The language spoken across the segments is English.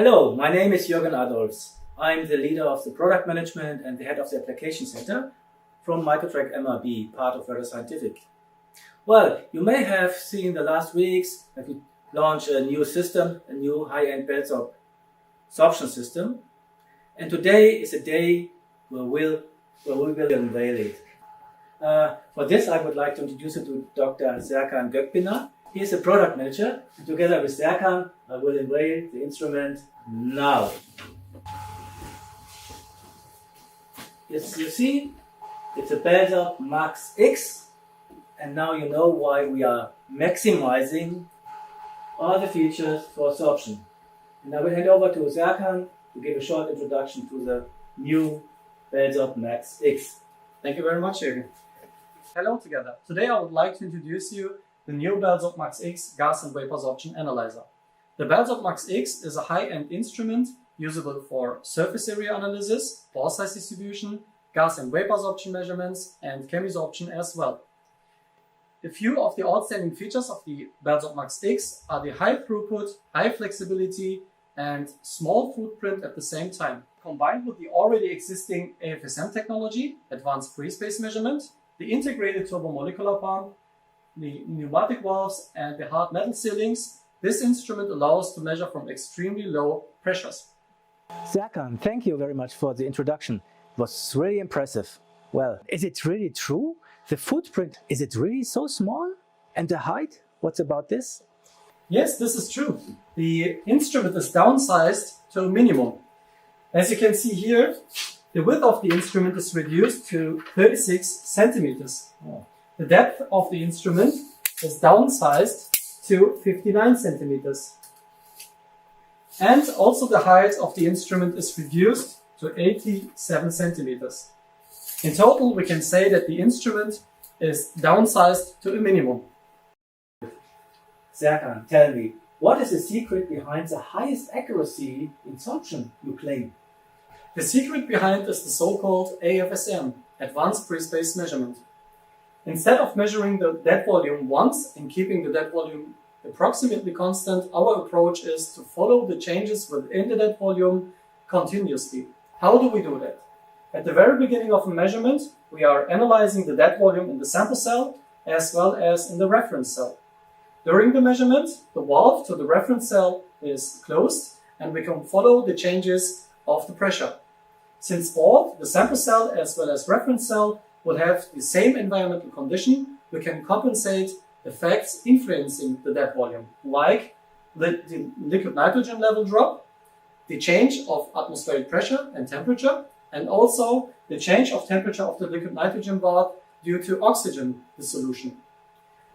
Hello, my name is Jürgen Adolfs. I'm the leader of the product management and the head of the application center from Microtrac MRB, part of Very Scientific. Well, you may have seen the last weeks that we launched a new system, a new high-end BELSORP sorption system. And today is a day where we will unveil it. For this, I would like to introduce you to Dr. Serkan Gökbiner. He is a product manager, and together with Serkan, I will unveil the instrument now. As you see, it's a BELSORP MAX X, and now you know why we are maximizing all the features for sorption. And I will hand over to Serkan to give a short introduction to the new BELSORP MAX X. Thank you very much, Jürgen. Hello together. Today I would like to introduce you the new BELSORP MAX X gas and vapor sorption analyzer. The BELSORP MAX X is a high-end instrument usable for surface area analysis, pore size distribution, gas and vapor sorption measurements, and chemisorption as well. A few of the outstanding features of the BELSORP MAX X are the high throughput, high flexibility, and small footprint at the same time. Combined with the already existing AFSM technology, advanced free space measurement, the integrated turbomolecular pump, the pneumatic valves, and the hard metal sealings, this instrument allows to measure from extremely low pressures. Serkan, thank you very much for the introduction. It was really impressive. Well, is it really true? The footprint, is it really so small? And the height, what's about this? Yes, this is true. The instrument is downsized to a minimum. As you can see here, the width of the instrument is reduced to 36 centimeters. The depth of the instrument is downsized to 59 centimeters. And also the height of the instrument is reduced to 87 centimeters. In total, we can say that the instrument is downsized to a minimum. Serkan, tell me, what is the secret behind the highest accuracy in sorption you claim? The secret behind is the so-called AFSM, Advanced Free Space Measurement. Instead of measuring the dead volume once and keeping the dead volume approximately constant, our approach is to follow the changes within the dead volume continuously. How do we do that? At the very beginning of a measurement, we are analyzing the dead volume in the sample cell as well as in the reference cell. During the measurement, the valve to the reference cell is closed and we can follow the changes of the pressure. Since both the sample cell as well as reference cell will have the same environmental condition, we can compensate effects influencing the dead volume, like the liquid nitrogen level drop, the change of atmospheric pressure and temperature, and also the change of temperature of the liquid nitrogen bath due to oxygen dissolution.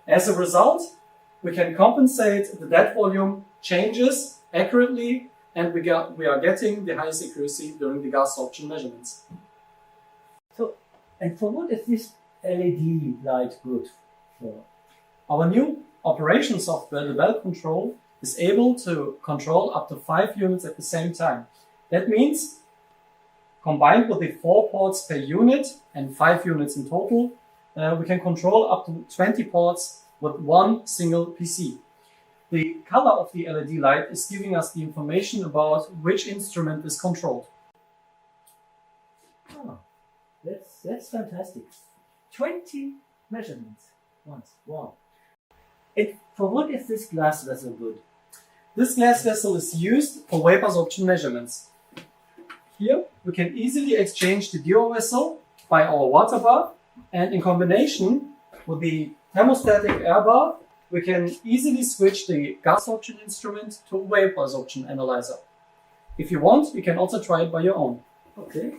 As a result, we can compensate the dead volume changes accurately, and we are getting the highest accuracy during the gas sorption measurements. So, and for what is this LED light good for? Our new operation software, the BEL control, is able to control up to 5 units at the same time. That means, combined with the 4 ports per unit and 5 units in total, we can control up to 20 ports with one single PC. The color of the LED light is giving us the information about which instrument is controlled. Oh, that's fantastic. 20 measurements once. Wow. And for what is this glass vessel good? This glass vessel is used for vapor sorption measurements. Here we can easily exchange the DO vessel by our water bath, and in combination with the thermostatic air bath, we can easily switch the gas sorption instrument to a vapor sorption analyzer. If you want, you can also try it by your own. Okay.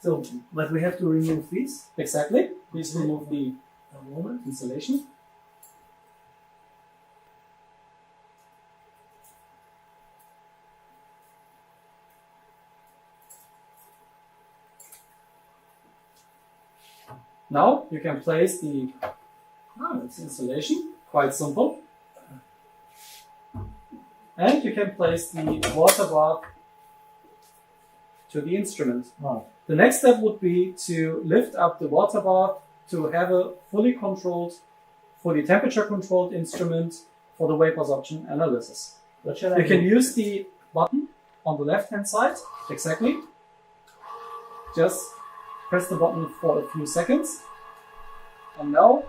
So, but we have to remove these? Exactly. Please remove the installation. Now you can place the installation, quite simple. And you can place the water bath to the instrument. Wow. The next step would be to lift up the water bath to have a fully temperature controlled instrument for the vapor sorption analysis. You can use the button on the left hand side, exactly. Just press the button for a few seconds. And now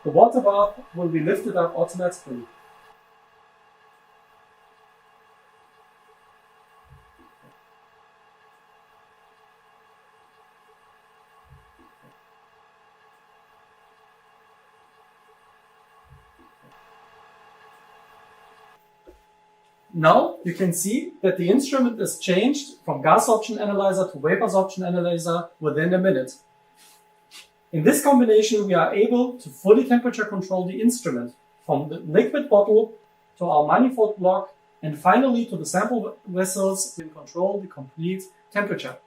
the water bath will be lifted up automatically. Now you can see that the instrument is changed from gas sorption analyzer to vapor sorption analyzer within a minute. In this combination, we are able to fully temperature control the instrument from the liquid bottle to our manifold block and finally to the sample vessels. We can control the complete temperature.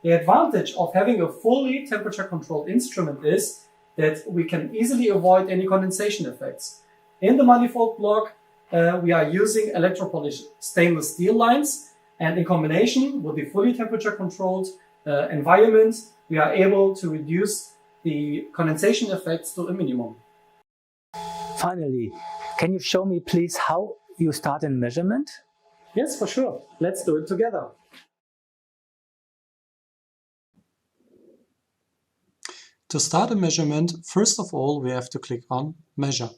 The advantage of having a fully temperature controlled instrument is that we can easily avoid any condensation effects. In the manifold block, we are using electropolished stainless steel lines, and in combination with the fully temperature controlled environment, we are able to reduce the condensation effects to a minimum. Finally, can you show me please how you start a measurement? Yes, for sure. Let's do it together. To start a measurement, first of all, we have to click on Measure.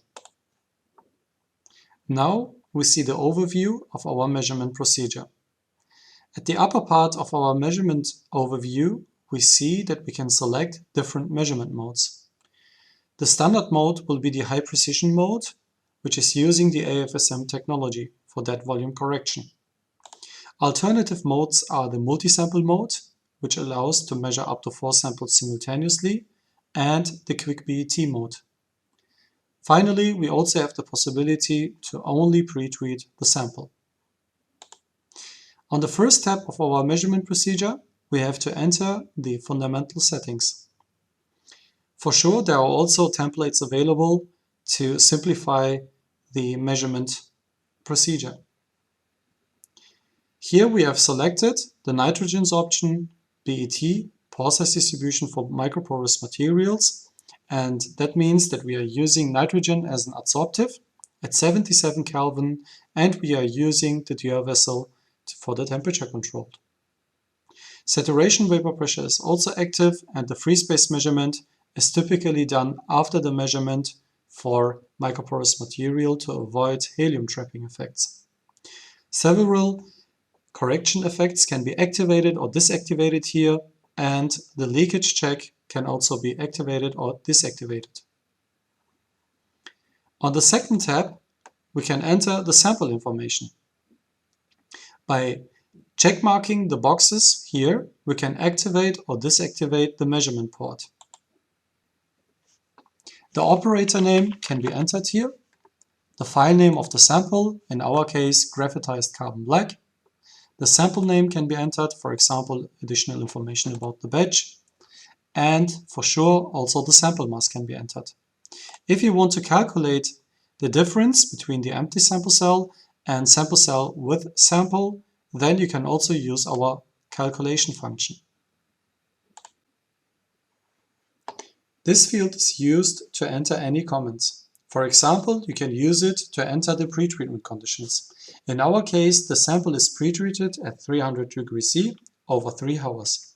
Now we see the overview of our measurement procedure. At the upper part of our measurement overview, we see that we can select different measurement modes. The standard mode will be the high precision mode, which is using the AFSM technology for dead volume correction. Alternative modes are the multi-sample mode, which allows to measure up to 4 samples simultaneously, and the quick BET mode. Finally, we also have the possibility to only pre-treat the sample. On the first step of our measurement procedure, we have to enter the fundamental settings. For sure, there are also templates available to simplify the measurement procedure. Here we have selected the nitrogen sorption, BET, pore size distribution for microporous materials, and that means that we are using nitrogen as an adsorptive at 77 Kelvin, and we are using the Dewar vessel for the temperature control. Saturation vapor pressure is also active, and the free space measurement is typically done after the measurement for microporous material to avoid helium trapping effects. Several correction effects can be activated or disactivated here, and the leakage check can also be activated or disactivated. On the second tab, we can enter the sample information. By check marking the boxes here, we can activate or disactivate the measurement port. The operator name can be entered here, the file name of the sample, in our case graphitized carbon black. The sample name can be entered, for example, additional information about the batch. And for sure, also the sample mass can be entered. If you want to calculate the difference between the empty sample cell and sample cell with sample, then you can also use our calculation function. This field is used to enter any comments. For example, you can use it to enter the pretreatment conditions. In our case, the sample is pretreated at 300 degrees C over 3 hours.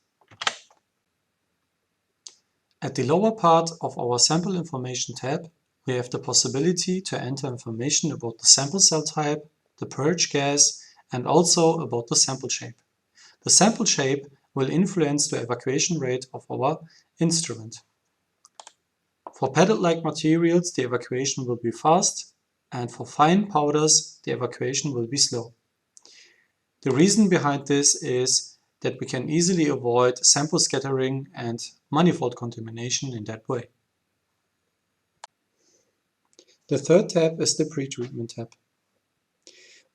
At the lower part of our Sample Information tab, we have the possibility to enter information about the sample cell type, the purge gas, and also about the sample shape. The sample shape will influence the evacuation rate of our instrument. For pellet-like materials, the evacuation will be fast, and for fine powders, the evacuation will be slow. The reason behind this is that we can easily avoid sample scattering and manifold contamination in that way. The third tab is the pretreatment tab.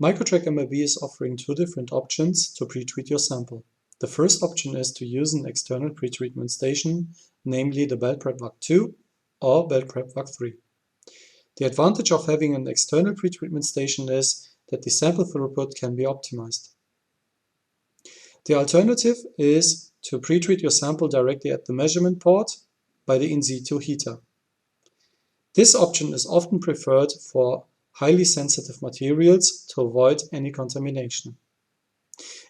Microtrac MRB is offering 2 different options to pretreat your sample. The first option is to use an external pretreatment station, namely the BELSORP MAX X or BELSORP MAX 3. The advantage of having an external pretreatment station is that the sample throughput can be optimized. The alternative is to pretreat your sample directly at the measurement port by the in situ heater. This option is often preferred for highly sensitive materials to avoid any contamination.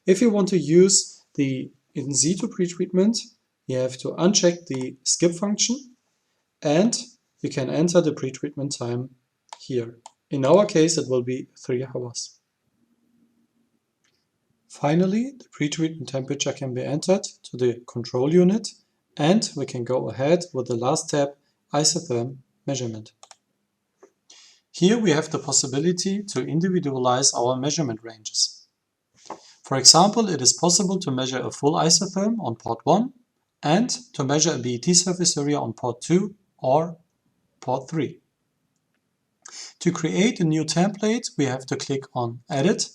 If you want to use the in situ pretreatment, you have to uncheck the skip function and you can enter the pretreatment time here. In our case, it will be 3 hours. Finally, the pretreatment temperature can be entered to the control unit and we can go ahead with the last tab, isotherm measurement. Here we have the possibility to individualize our measurement ranges. For example, it is possible to measure a full isotherm on port 1 and to measure a BET surface area on port 2 or port 3. To create a new template, we have to click on Edit,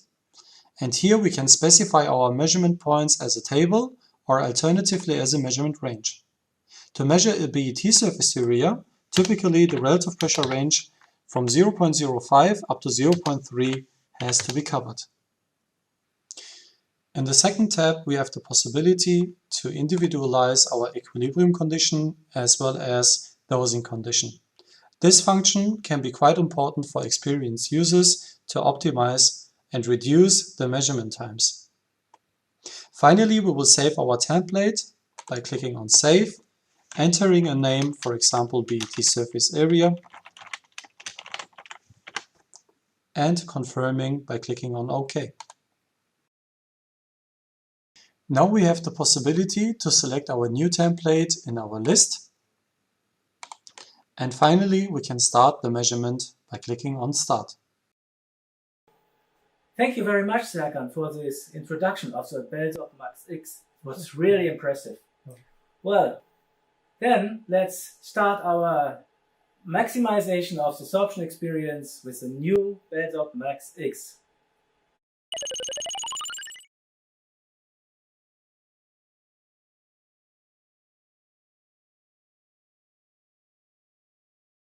and here we can specify our measurement points as a table or alternatively as a measurement range. To measure a BET surface area, typically the relative pressure range from 0.05 up to 0.3 has to be covered. In the second tab, we have the possibility to individualize our equilibrium condition as well as dosing condition. This function can be quite important for experienced users to optimize and reduce the measurement times. Finally, we will save our template by clicking on Save, entering a name, for example, BET surface area, and confirming by clicking on OK. Now we have the possibility to select our new template in our list. And finally, we can start the measurement by clicking on Start. Thank you very much, Serkan, for this introduction of the BELSORP MAX X. It was really impressive. Well, then let's start our maximization of the sorption experience with the new BELSORP MAX X.